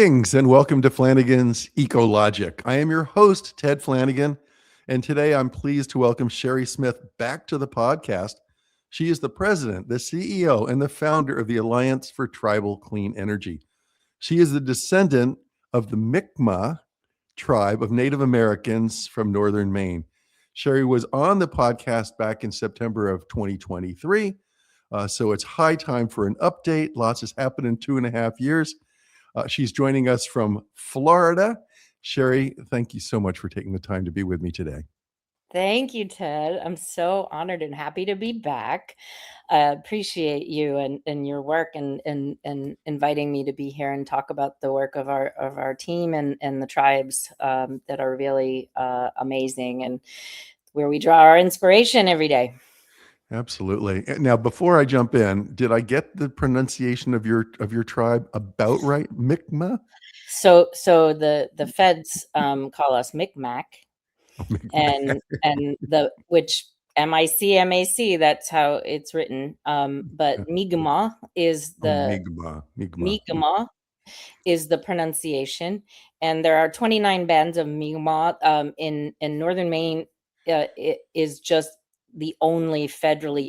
Greetings and welcome to Flanigan's Ecologic. I am your host, Ted Flanigan, and today I'm pleased to welcome Cheri Smith back to the podcast. She is the president, the CEO, and the founder of the Alliance for Tribal Clean Energy. She is the descendant of the Mi'kmaq tribe of Native Americans from northern Maine. Cheri was on the podcast back in September of 2023, so it's high time for an update. Lots has happened in 2.5 years. She's joining us from Florida. Cheri, thank you so much for taking the time to be with me today. Thank you, Ted. I'm so honored and happy to be back. I appreciate you and your work and inviting me to be here and talk about the work of our team and the tribes that are really amazing and where we draw our inspiration every day. Absolutely. Now, before I jump in, did I get the pronunciation of your tribe about right? Mi'kmaq? So the feds call us Micmac, and the which MICMAC, that's how it's written. But Mi'kmaq is the Mi'kmaq is the pronunciation, and there are 29 bands of Mi'kmaq in northern Maine. It is just the only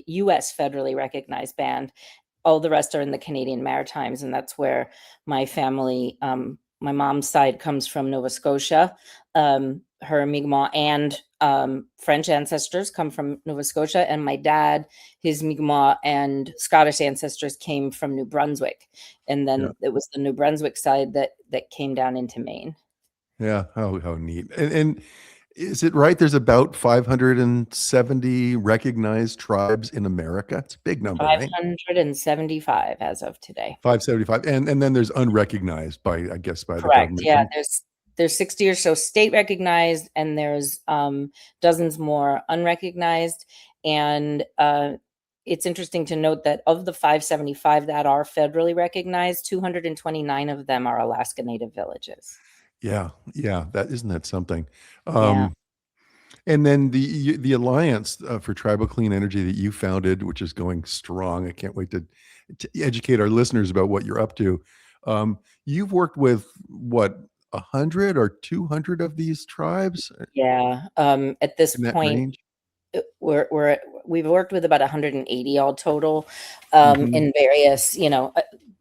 U.S. federally recognized band. All the rest are in the Canadian Maritimes, and that's where my family, my mom's side, comes from Nova Scotia. Her Mi'kmaq and French ancestors come from Nova Scotia, and my dad, his Mi'kmaq and Scottish ancestors came from New Brunswick, and then it was the New Brunswick side that came down into Maine. Yeah, how neat. And is it right? There's about 570 recognized tribes in America. It's a big number, right? 575 as of today. 575, and then there's unrecognized by the Correct. government. Yeah, there's 60 or so state recognized, and there's dozens more unrecognized. And it's interesting to note that of the 575 that are federally recognized, 229 of them are Alaska Native villages. Yeah, that isn't that something. Yeah. And then the Alliance for Tribal Clean Energy that you founded, which is going strong. I can't wait to educate our listeners about what you're up to. You've worked with what, 100 or 200 of these tribes? Yeah. At this point, we've worked with about 180 all total, in various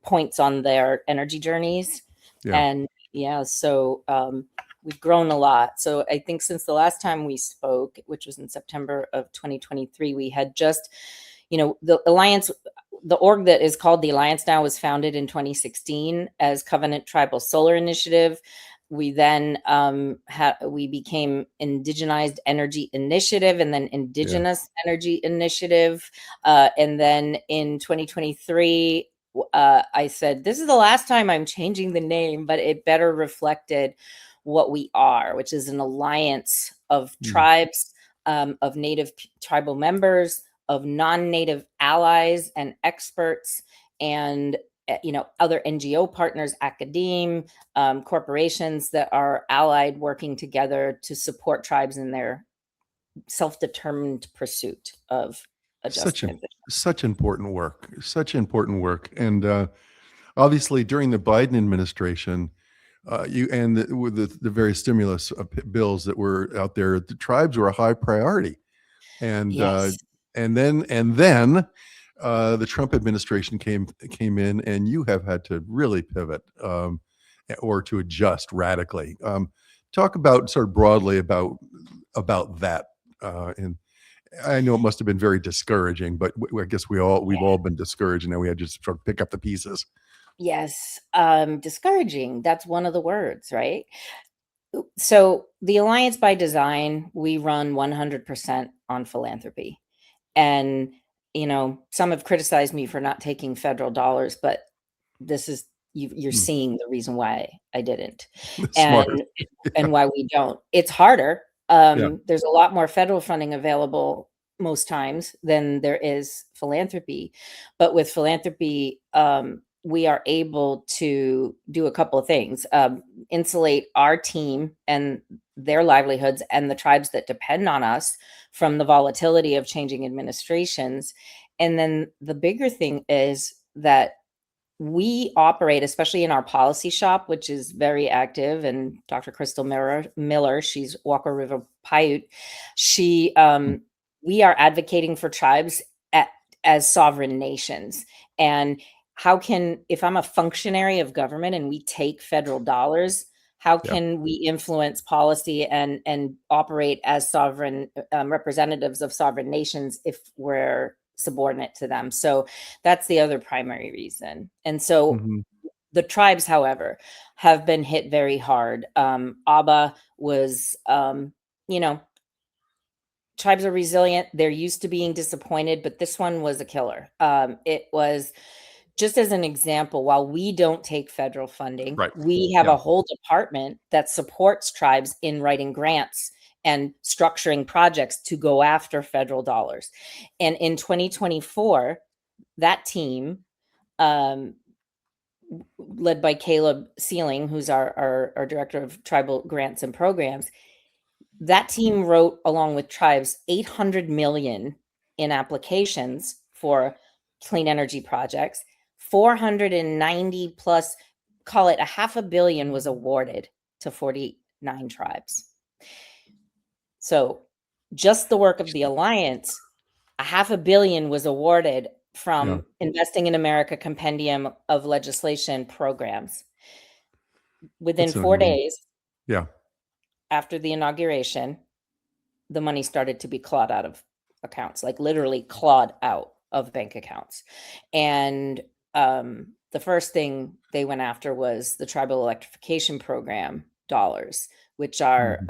points on their energy journeys. And so we've grown a lot. So I think since the last time we spoke, which was in September of 2023, we had just, the Alliance, the org that is called the Alliance now, was founded in 2016 as Covenant Tribal Solar Initiative. We then we became Indigenized Energy Initiative, and then Indigenous Energy Initiative. And then in 2023, I said, this is the last time I'm changing the name, but it better reflected what we are, which is an alliance of tribes, of Native tribal members, of non-Native allies and experts, and other NGO partners, academe, corporations that are allied, working together to support tribes in their self-determined pursuit of a just transition. Such important work. And obviously during the Biden administration, with the various stimulus bills that were out there, the tribes were a high priority. And then the Trump administration came in, and you have had to really pivot or to adjust radically. Talk about sort of broadly about that. And I know it must have been very discouraging, but I guess we've all been discouraged, and now we had to sort of pick up the pieces. Yes, discouraging. That's one of the words, right? So the Alliance, by design, we run 100% on philanthropy. And, some have criticized me for not taking federal dollars, but this is, you're seeing the reason why I didn't. And why we don't. It's harder. There's a lot more federal funding available most times than there is philanthropy. But with philanthropy, we are able to do a couple of things: insulate our team and their livelihoods and the tribes that depend on us from the volatility of changing administrations. And then the bigger thing is that we operate, especially in our policy shop, which is very active, and Dr. Crystal Miller, she's Walker River Paiute. We are advocating for tribes as sovereign nations. And if I'm a functionary of government and we take federal dollars, how can we influence policy and operate as sovereign representatives of sovereign nations if we're subordinate to them? So that's the other primary reason. And so the tribes, however, have been hit very hard. ABBA was, tribes are resilient. They're used to being disappointed, but this one was a killer. It was, just as an example, while we don't take federal funding, we have a whole department that supports tribes in writing grants and structuring projects to go after federal dollars. And in 2024, that team, led by Caleb Sealing, who's our director of tribal grants and programs, that team wrote, along with tribes, 800 million in applications for clean energy projects. 490 plus, call it $500 million, was awarded to 49 tribes. So just the work of the Alliance, $500 million was awarded from Investing in America compendium of legislation programs. Within 4 days after the inauguration, the money started to be clawed out of accounts, like literally clawed out of bank accounts. And the first thing they went after was the tribal electrification program dollars, which are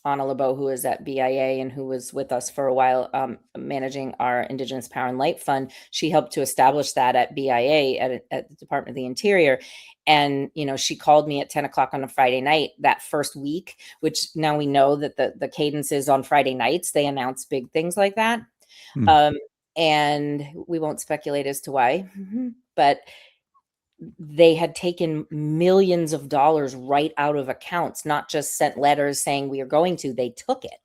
Anna LeBeau, who is at BIA and who was with us for a while, managing our Indigenous Power and Light Fund. She helped to establish that at BIA at the Department of the Interior. And, she called me at 10 o'clock on a Friday night that first week, which now we know that the cadence is on Friday nights. They announce big things like that. And we won't speculate as to why, but they had taken millions of dollars right out of accounts, not just sent letters saying we are going to, they took it.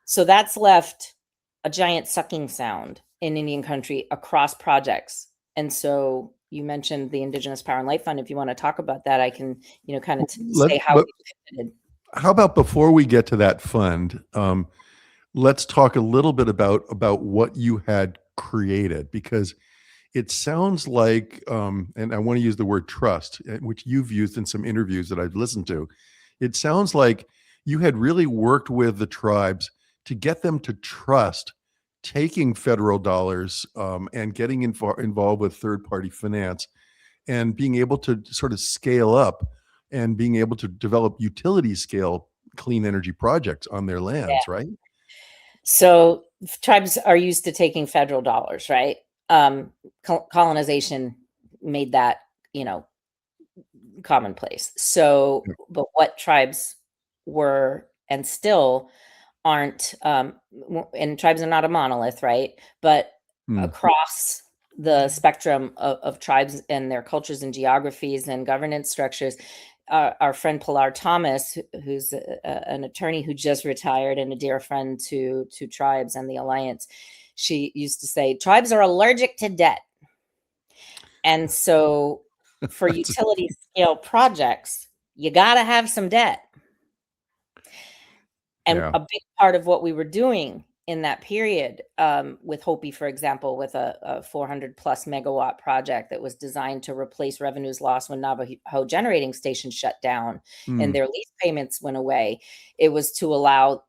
So that's left a giant sucking sound in Indian country across projects. And so you mentioned the Indigenous Power and Light Fund. If you want to talk about that, I can, kind of say how we pivoted. How about before we get to that fund, let's talk a little bit about what you had created, because it sounds like, and I want to use the word trust, which you've used in some interviews that I've listened to. It sounds like you had really worked with the tribes to get them to trust taking federal dollars and getting involved with third-party finance and being able to sort of scale up and being able to develop utility scale clean energy projects on their lands, right? So tribes are used to taking federal dollars, right? Colonization made that, commonplace. So, but what tribes were and still aren't, and tribes are not a monolith, right? But across the spectrum of tribes and their cultures and geographies and governance structures, our friend Pilar Thomas, who's an attorney who just retired and a dear friend to tribes and the Alliance, she used to say, tribes are allergic to debt. And so for utility scale projects, you got to have some debt. And a big part of what we were doing in that period with Hopi, for example, with a 400 plus megawatt project that was designed to replace revenues lost when Navajo generating station shut down and their lease payments went away. It was to allow,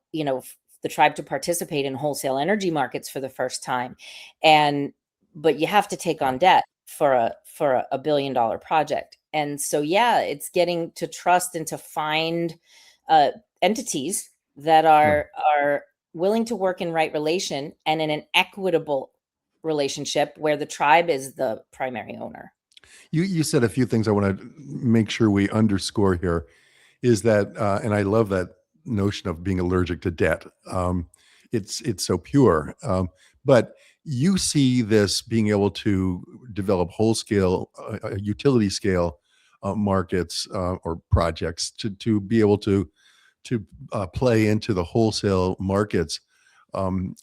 the tribe to participate in wholesale energy markets for the first time. But you have to take on debt for a $1 billion project. And so, it's getting to trust and to find entities that are willing to work in right relation and in an equitable relationship where the tribe is the primary owner. You said a few things I want to make sure we underscore here is that, and I love that notion of being allergic to debt. It's so pure. But you see this being able to develop whole scale, utility scale markets or projects to be able to play into the wholesale markets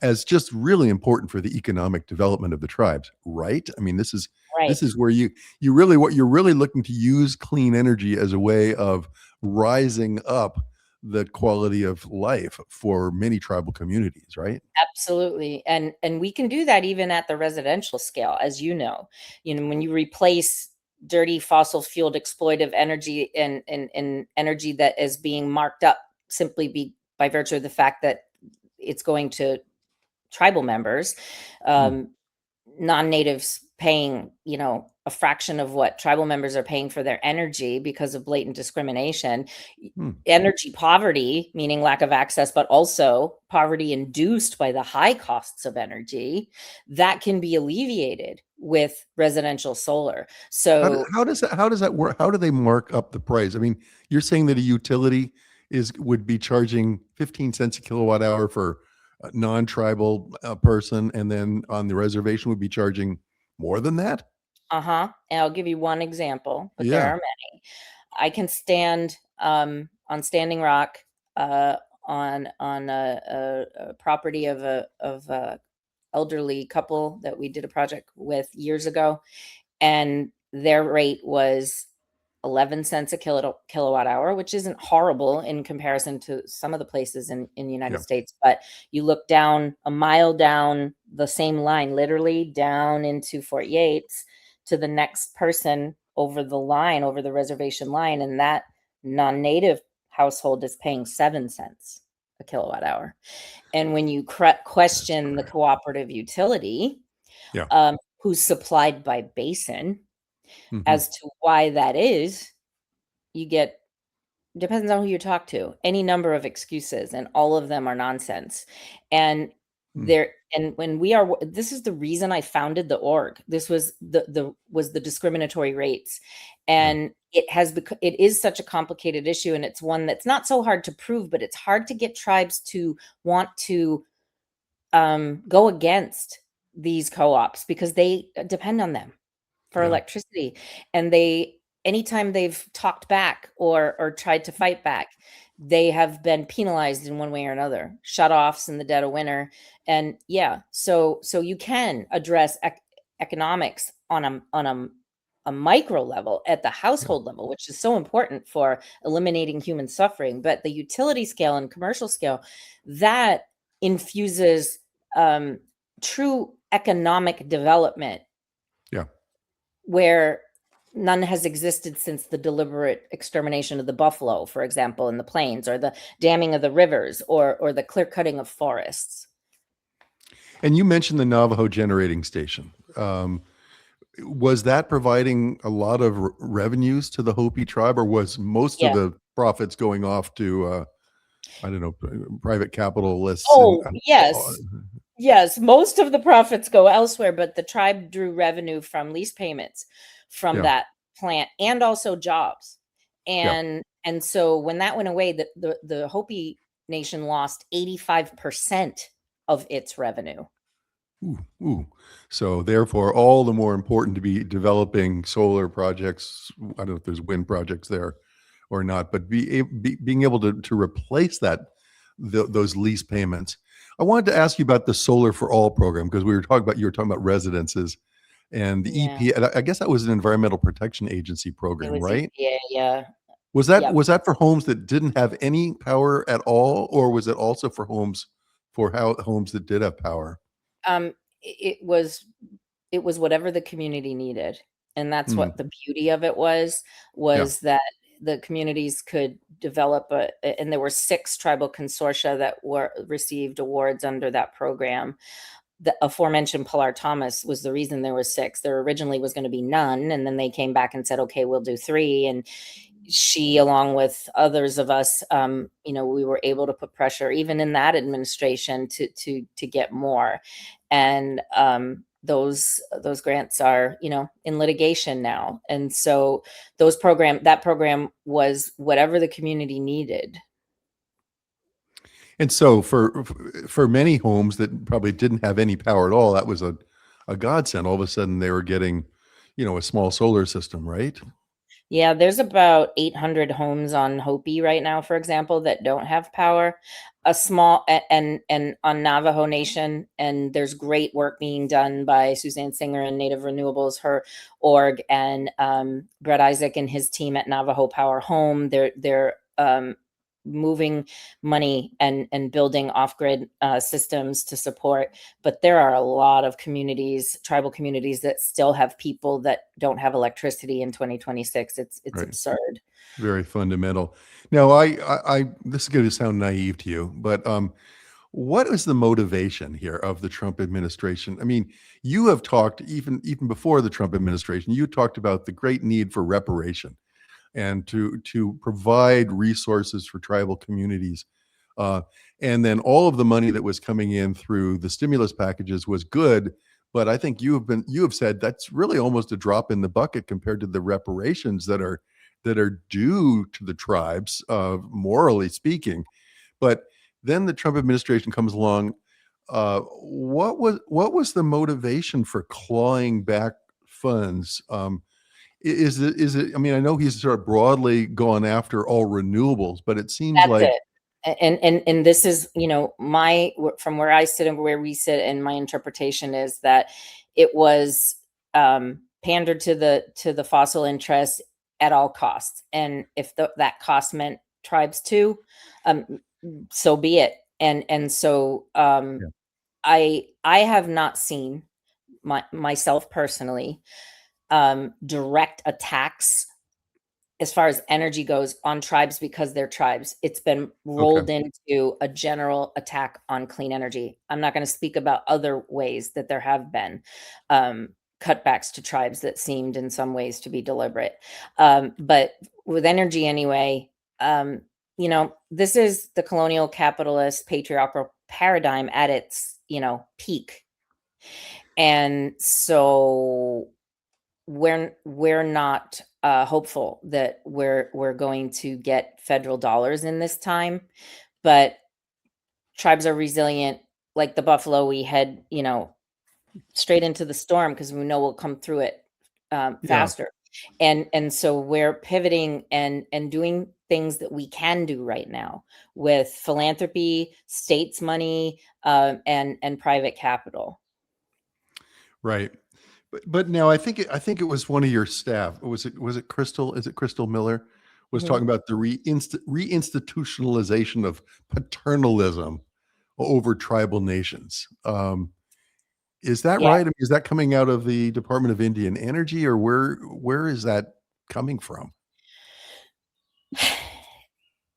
as just really important for the economic development of the tribes, right? I mean, this is Right. where you really, what you're really looking to use clean energy as a way of rising up the quality of life for many tribal communities, right? Absolutely. And we can do that even at the residential scale, as you know. You know, when you replace dirty fossil fueled exploitive energy and energy that is being marked up by virtue of the fact that it's going to tribal members, Hmm. non-natives paying, you know, a fraction of what tribal members are paying for their energy because of blatant discrimination. Hmm. Energy poverty, meaning lack of access, but also poverty induced by the high costs of energy, that can be alleviated with residential solar. So How does that work? How do they mark up the price? I mean, you're saying that a utility would be charging 15 cents a kilowatt hour for a non-tribal person, and then on the reservation would be charging more than that? and I'll give you one example, but there Yeah. are many. I can stand on Standing Rock, on a property of a elderly couple that we did a project with years ago, and their rate was 11 cents a kilowatt hour, which isn't horrible in comparison to some of the places in the United Yeah. States. But you look down a mile down the same line, literally down into Fort Yates to the next person over the line, over the reservation line, and that non-native household is paying 7 cents a kilowatt hour. And when you question the cooperative utility, Yeah. who's supplied by basin, Hmm. as to why that is, you get, depends on who you talk to, any number of excuses, and all of them are nonsense. And when we are, this is the reason I founded the org. This was the discriminatory rates. Yeah. And it is such a complicated issue, and it's one that's not so hard to prove, but it's hard to get tribes to want to go against these co-ops because they depend on them for Yeah. electricity. And anytime they've talked back or tried to fight back, they have been penalized in one way or another, shut-offs in the dead of winter. And yeah, so you can address economics on a micro level at the Yeah. household level, which is so important for eliminating human suffering. But the utility scale and commercial scale, that infuses true economic development Yeah. where none has existed since the deliberate extermination of the buffalo, for example, in the plains, or the damming of the rivers, or the clear cutting of forests. And you mentioned the Navajo generating station. Was that providing a lot of revenues to the Hopi tribe, or was most of Yeah. the profits going off to, I don't know, private capitalists? Oh, yes. Yes, most of the profits go elsewhere, but the tribe drew revenue from lease payments from Yeah. that plant, and also jobs. Yeah. And so when that went away, the Hopi Nation lost 85% of its revenue. Ooh, ooh. So therefore, all the more important to be developing solar projects. I don't know if there's wind projects there or not, but being able to replace those lease payments. I wanted to ask you about the Solar for All program, because you were talking about residences and the Yeah, EPA. I guess that was an Environmental Protection Agency it program, was right? EPA, yeah. Yep. Was that for homes that didn't have any power at all, or was it also for homes that did have power? It was whatever the community needed, and that's Hmm. what the beauty of it Yeah. was that the communities could develop and there were 6 tribal consortia that received awards under that program. The aforementioned Pilar Thomas was the reason there was 6. There originally was going to be none, and then they came back and said, okay, we'll do 3. And she, along with others of us, we were able to put pressure even in that administration to get more. And those grants are, in litigation now. And so that program was whatever the community needed. And so for many homes that probably didn't have any power at all, that was a godsend. All of a sudden they were getting, a small solar system, right? Yeah, there's about 800 homes on Hopi right now, for example, that don't have power. a small and on Navajo Nation, and there's great work being done by Suzanne Singer and Native Renewables, her org, and Brett Isaac and his team at Navajo Power Home. They're moving money and building off-grid systems to support, but there are a lot of communities, tribal communities, that still have people that don't have electricity in 2026. It's Right. absurd. Very fundamental. Now, I this is going to sound naive to you, but what is the motivation here of the Trump administration? I mean, you have talked even before the Trump administration. You talked about the great need for reparation and to provide resources for tribal communities. And then all of the money that was coming in through the stimulus packages was good, but I think you have said that's really almost a drop in the bucket compared to the reparations that are due to the tribes, morally speaking. But then the Trump administration comes along. What was the motivation for clawing back funds? Is it? I mean, I know he's sort of broadly gone after all renewables, but it seems That's like it. And this is, from where I sit and where we sit, and my interpretation is that it was pandered to the fossil interests at all costs. And if that cost meant tribes too, so be it. And so I have not seen myself personally direct attacks as far as energy goes on tribes because they're tribes. It's been rolled into a general attack on clean energy. I'm not going to speak about other ways that there have been cutbacks to tribes that seemed in some ways to be deliberate. But with energy anyway, this is the colonial capitalist patriarchal paradigm at its, peak. And so we're not hopeful that we're going to get federal dollars in this time, but tribes are resilient. Like the buffalo, we head straight into the storm because we know we'll come through it faster. And so we're pivoting and doing things that we can do right now with philanthropy, states money, and private capital. Right. But now I think it was one of your staff. Was it Crystal? Is it Crystal Miller? Was talking about the reinstitutionalization of paternalism over tribal nations. Is that right? I mean, is that coming out of the Department of Indian Energy, or where is that coming from?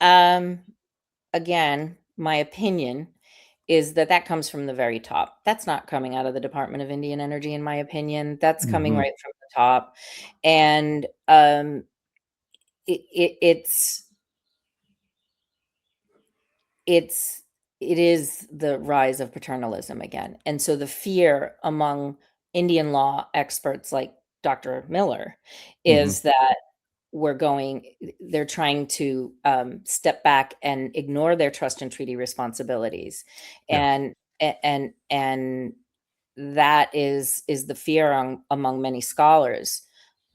Again, my opinion is that comes from the very top. That's not coming out of the Department of Indian Energy, in my opinion. That's coming right from the top. And it is the rise of paternalism again. And so the fear among Indian law experts like Dr. Miller is that they're trying to step back and ignore their trust and treaty responsibilities. And that is the fear among many scholars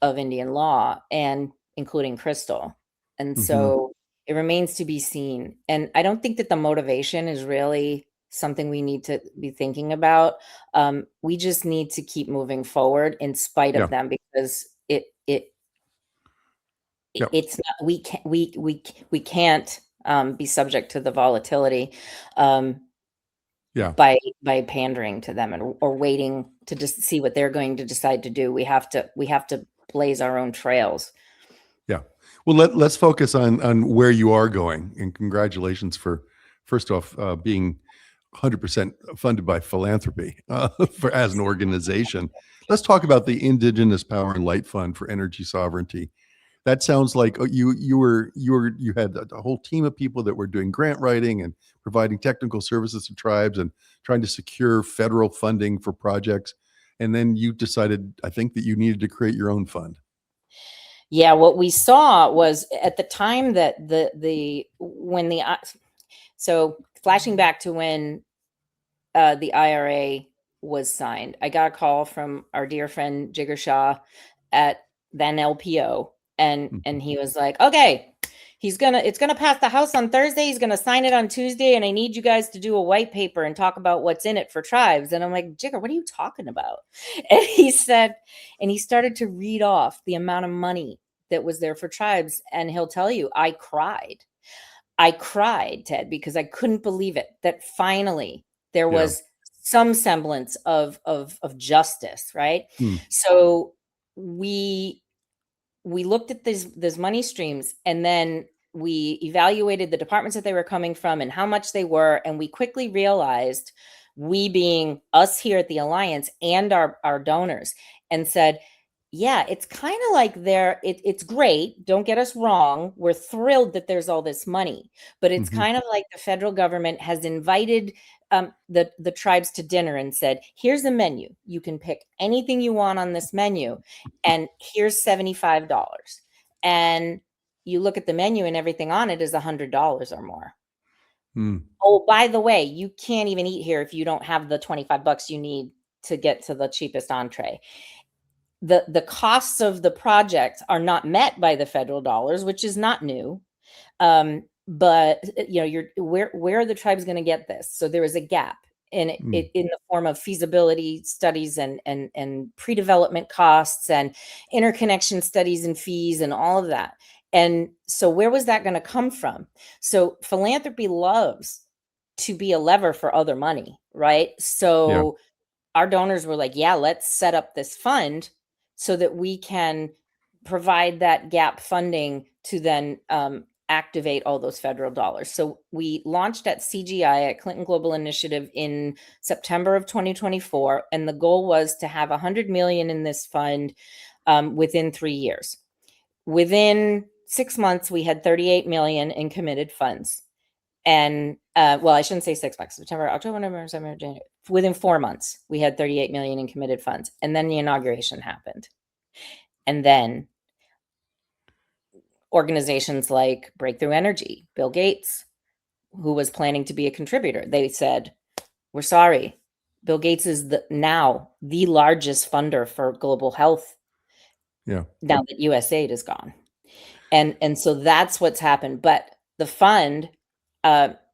of Indian law, and including Crystal. And so it remains to be seen. And I don't think that the motivation is really something we need to be thinking about. We just need to keep moving forward in spite of them, because it's not, we can't be subject to the volatility by pandering to them or waiting to just see what they're going to decide to do. We have to blaze our own trails. Yeah. Well, let's focus on where you are going, and congratulations for, first off, being 100% funded by philanthropy as an organization. Let's talk about the Indigenous Power and Light Fund for Energy Sovereignty. That sounds like you had a whole team of people that were doing grant writing and providing technical services to tribes and trying to secure federal funding for projects. And then you decided, I think, that you needed to create your own fund. Yeah, what we saw was at the time that so flashing back to when the IRA was signed, I got a call from our dear friend Jigger Shah at then LPO, and he was like, okay, it's gonna pass the House on Thursday. He's gonna sign it on Tuesday, and I need you guys to do a white paper and talk about what's in it for tribes. And I'm like, Jigger, what are you talking about? And he started to read off the amount of money that was there for tribes. And he'll tell you, I cried, Ted, because I couldn't believe it, that finally there was some semblance of justice, right? So we looked at these money streams, and then we evaluated the departments that they were coming from and how much they were, and we quickly realized, we being us here at the Alliance and our donors, and said, yeah, it's kind of like it's great. Don't get us wrong. We're thrilled that there's all this money, but it's kind of like the federal government has invited the tribes to dinner and said, here's a menu. You can pick anything you want on this menu, and here's $75. And you look at the menu and everything on it is $100 or more. Oh, by the way, you can't even eat here if you don't have the $25 you need to get to the cheapest entree. The costs of the project are not met by the federal dollars, which is not new. But where are the tribes going to get this? So there is a gap in it in the form of feasibility studies and pre-development costs and interconnection studies and fees and all of that. And so where was that going to come from? So philanthropy loves to be a lever for other money, right? So our donors were like, yeah, let's set up this fund so that we can provide that gap funding to then activate all those federal dollars. So we launched at CGI, at Clinton Global Initiative, in September of 2024. And the goal was to have $100 million in this fund within 3 years. Within 6 months, we had $38 million in committed funds. And I shouldn't say 6 months, September, October, November, December, January. Within 4 months, we had $38 million in committed funds. And then the inauguration happened. And then organizations like Breakthrough Energy, Bill Gates, who was planning to be a contributor, they said, we're sorry, Bill Gates is now the largest funder for global health. Now that USAID is gone. And so that's what's happened. But the fund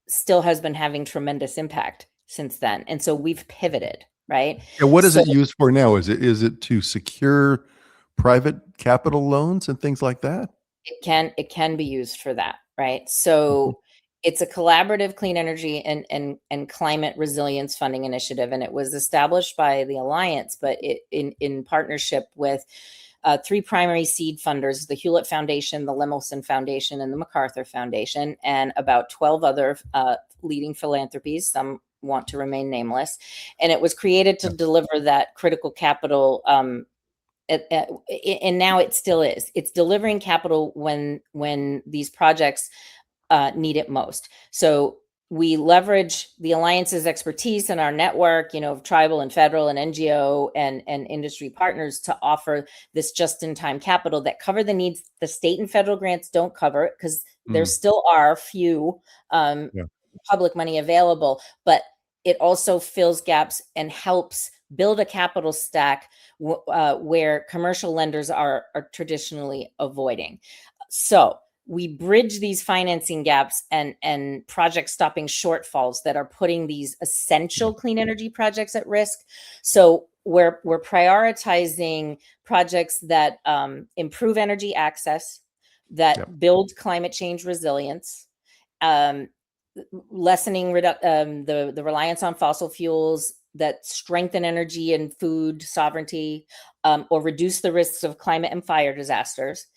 still has been having tremendous impact since then. And so we've pivoted, right? And what is it used for now? Is it to secure private capital loans and things like that? It can be used for that, right? So it's a collaborative clean energy and climate resilience funding initiative, and it was established by the Alliance, but in partnership with 3 primary seed funders: the Hewlett Foundation, the Lemelson Foundation, and the MacArthur Foundation, and about 12 other leading philanthropies. Some want to remain nameless. And it was created to deliver that critical capital. And now it still is. It's delivering capital when these projects need it most. So we leverage the Alliance's expertise and our network, of tribal and federal and NGO and industry partners to offer this just-in-time capital that cover the needs the state and federal grants don't cover, because there still are few public money available, but it also fills gaps and helps build a capital stack where commercial lenders are traditionally avoiding. So we bridge these financing gaps and project stopping shortfalls that are putting these essential clean energy projects at risk. So we're prioritizing projects that improve energy access, that build climate change resilience, lessening the reliance on fossil fuels, that strengthen energy and food sovereignty, or reduce the risks of climate and fire disasters.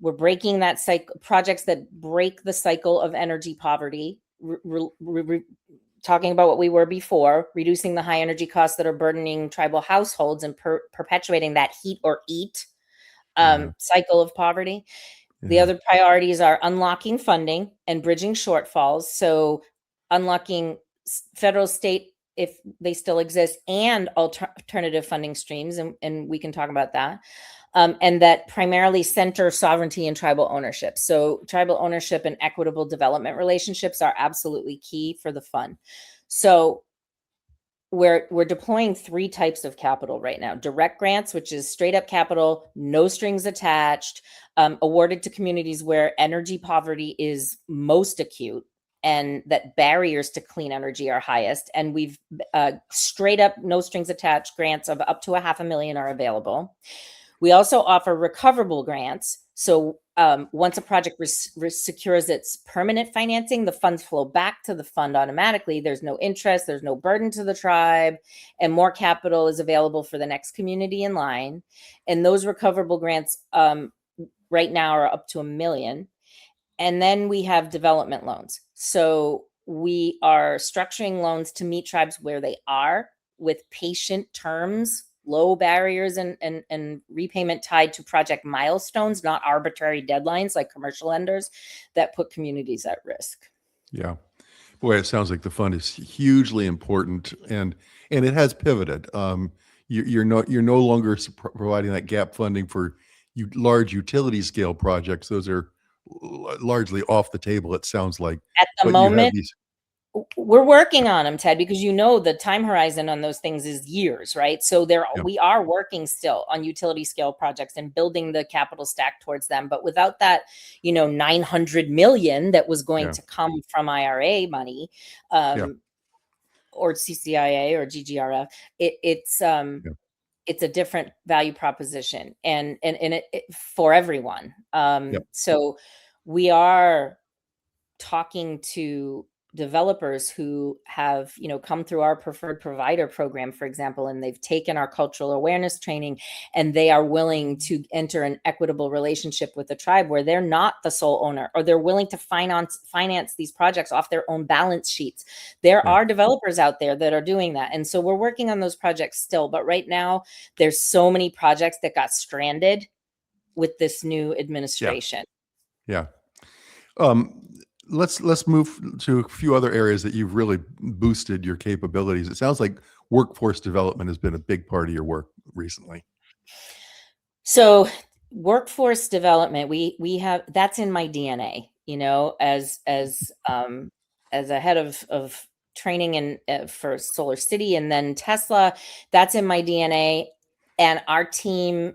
We're breaking that cycle, projects that break the cycle of energy poverty, talking about what we were before, reducing the high energy costs that are burdening tribal households and perpetuating that heat or eat cycle of poverty. The other priorities are unlocking funding and bridging shortfalls. So unlocking federal, state, if they still exist, and alternative funding streams. And we can talk about that. And that primarily center sovereignty and tribal ownership. So tribal ownership and equitable development relationships are absolutely key for the fund. So we're deploying 3 types of capital right now. Direct grants, which is straight up capital, no strings attached, awarded to communities where energy poverty is most acute and that barriers to clean energy are highest. And we've straight up, no strings attached grants of up to $500,000 are available. We also offer recoverable grants. So once a project secures its permanent financing, the funds flow back to the fund automatically. There's no interest, there's no burden to the tribe, and more capital is available for the next community in line. And those recoverable grants right now are up to $1 million. And then we have development loans. So we are structuring loans to meet tribes where they are with patient terms, low barriers, and repayment tied to project milestones, not arbitrary deadlines like commercial lenders that put communities at risk. Yeah. Boy, it sounds like the fund is hugely important, and it has pivoted. You're no longer providing that gap funding for large utility scale projects. Those are largely off the table, it sounds like. At the moment, we're working on them, Ted, because the time horizon on those things is years, right? So we are working still on utility scale projects and building the capital stack towards them. But without that, $900 million that was going to come from IRA money, or CCIA or GGRF, it's a different value proposition and it for everyone. So we are talking to developers who have, come through our preferred provider program, for example, and they've taken our cultural awareness training, and they are willing to enter an equitable relationship with the tribe where they're not the sole owner, or they're willing to finance these projects off their own balance sheets. There are developers out there that are doing that. And so we're working on those projects still. But right now, there's so many projects that got stranded with this new administration. Let's move to a few other areas that you've really boosted your capabilities. It sounds like workforce development has been a big part of your work recently. So workforce development, we have, that's in my DNA, as a head of training for Solar City and then Tesla, that's in my DNA. And our team,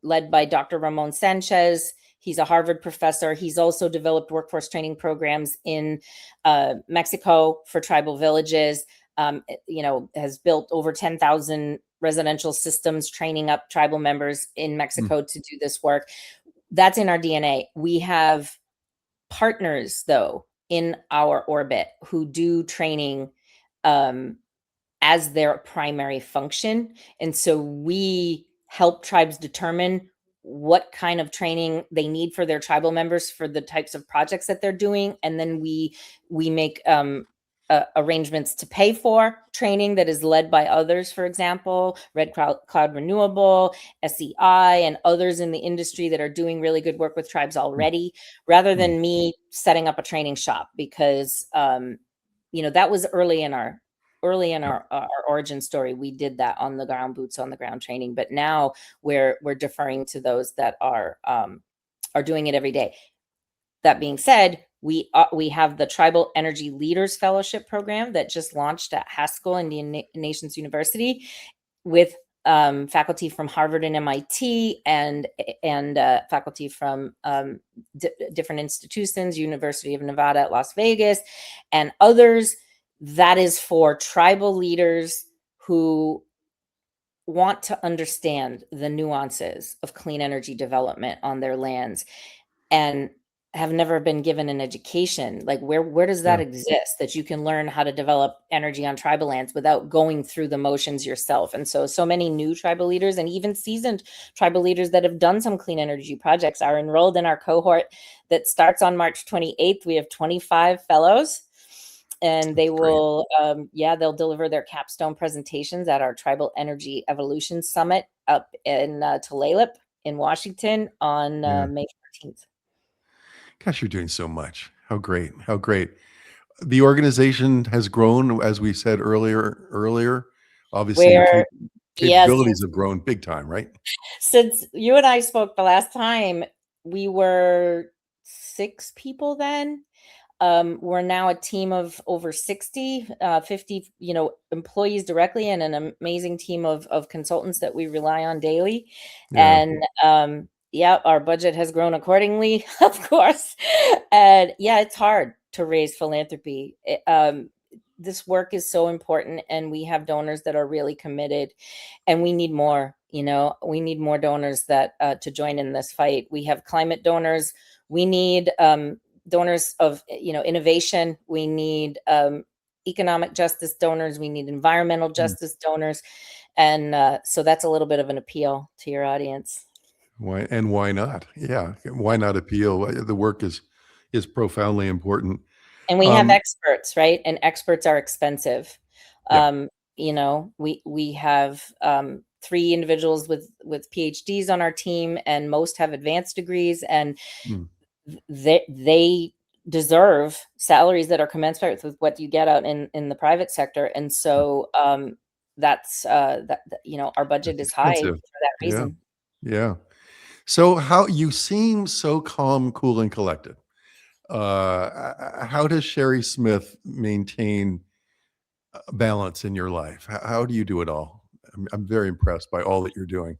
led by Dr. Ramon Sanchez, he's a Harvard professor. He's also developed workforce training programs in Mexico for tribal villages, has built over 10,000 residential systems, training up tribal members in Mexico to do this work. That's in our DNA. We have partners, though, in our orbit who do training as their primary function. And so we help tribes determine what kind of training they need for their tribal members for the types of projects that they're doing. And then we make arrangements to pay for training that is led by others, for example, Red Cloud Renewable, SEI, and others in the industry that are doing really good work with tribes already, rather than me setting up a training shop, because that was early in our origin story. We did that on the ground, boots on the ground training, but now we're deferring to those that are doing it every day. That being said, we have the Tribal Energy Leaders Fellowship Program that just launched at Haskell Indian Nations University with faculty from Harvard and MIT and faculty from different institutions, University of Nevada at Las Vegas, and others. That is for tribal leaders who want to understand the nuances of clean energy development on their lands and have never been given an education. Like where does that exist, that you can learn how to develop energy on tribal lands without going through the motions yourself? And so many new tribal leaders and even seasoned tribal leaders that have done some clean energy projects are enrolled in our cohort that starts on March 28th. We have 25 fellows. And they will, they'll deliver their capstone presentations at our Tribal Energy Evolution Summit up in Tulalip in Washington on May 14th. Gosh, you're doing so much. How great. How great. The organization has grown, as we said earlier. Obviously, your capabilities have grown big time, right? Since you and I spoke the last time, we were 6 people then. We're now a team of over 60, 50, employees directly, and an amazing team of consultants that we rely on daily. Yeah. And yeah, our budget has grown accordingly, of course. And yeah, it's hard to raise philanthropy. This work is so important, and we have donors that are really committed, and we need more. We need more donors that to join in this fight. We have climate donors. We need donors of innovation. We need economic justice donors. We need environmental justice donors, and so that's a little bit of an appeal to your audience. Why not? Yeah, why not appeal? The work is profoundly important. And we have experts, right? And experts are expensive. Yeah. We have 3 individuals with PhDs on our team, and most have advanced degrees, and they deserve salaries that are commensurate with what you get out in the private sector. And so that's our budget is high for that reason. Yeah. So how you seem so calm, cool, and collected. How does Cheri Smith maintain balance in your life? How do you do it all? I'm very impressed by all that you're doing.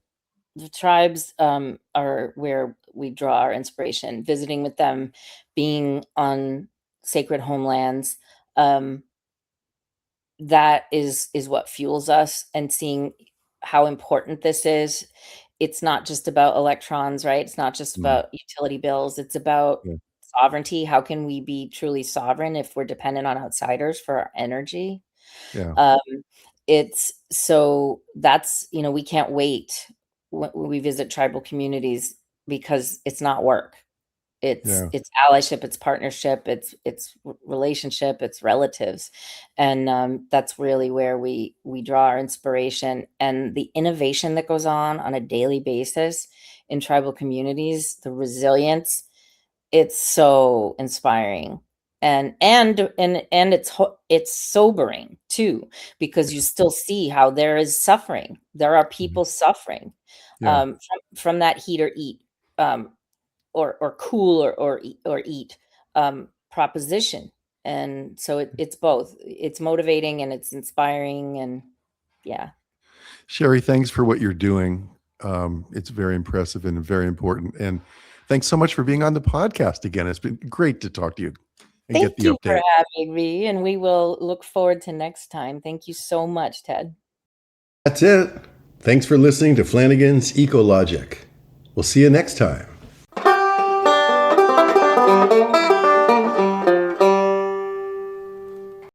The tribes are where we draw our inspiration, visiting with them, being on sacred homelands. That is what fuels us, and seeing how important this is. It's not just about electrons, right? It's not just about utility bills. It's about sovereignty. How can we be truly sovereign if we're dependent on outsiders for our energy? Yeah. That's, we can't wait when we visit tribal communities, because it's not work. It's allyship, it's partnership, it's relationship, it's relatives. And that's really where we draw our inspiration, and the innovation that goes on a daily basis in tribal communities, the resilience. It's so inspiring. And it's sobering too, because you still see how there is suffering. There are people suffering from that heat or eat, or cool or eat proposition. And so it's both. It's motivating and it's inspiring, and yeah. Cheri, thanks for what you're doing. It's very impressive and very important. And thanks so much for being on the podcast again. It's been great to talk to you and get the update. Thank you for having me, and we will look forward to next time. Thank you so much, Ted. That's it. Thanks for listening to Flanigan's EcoLogic. We'll see you next time.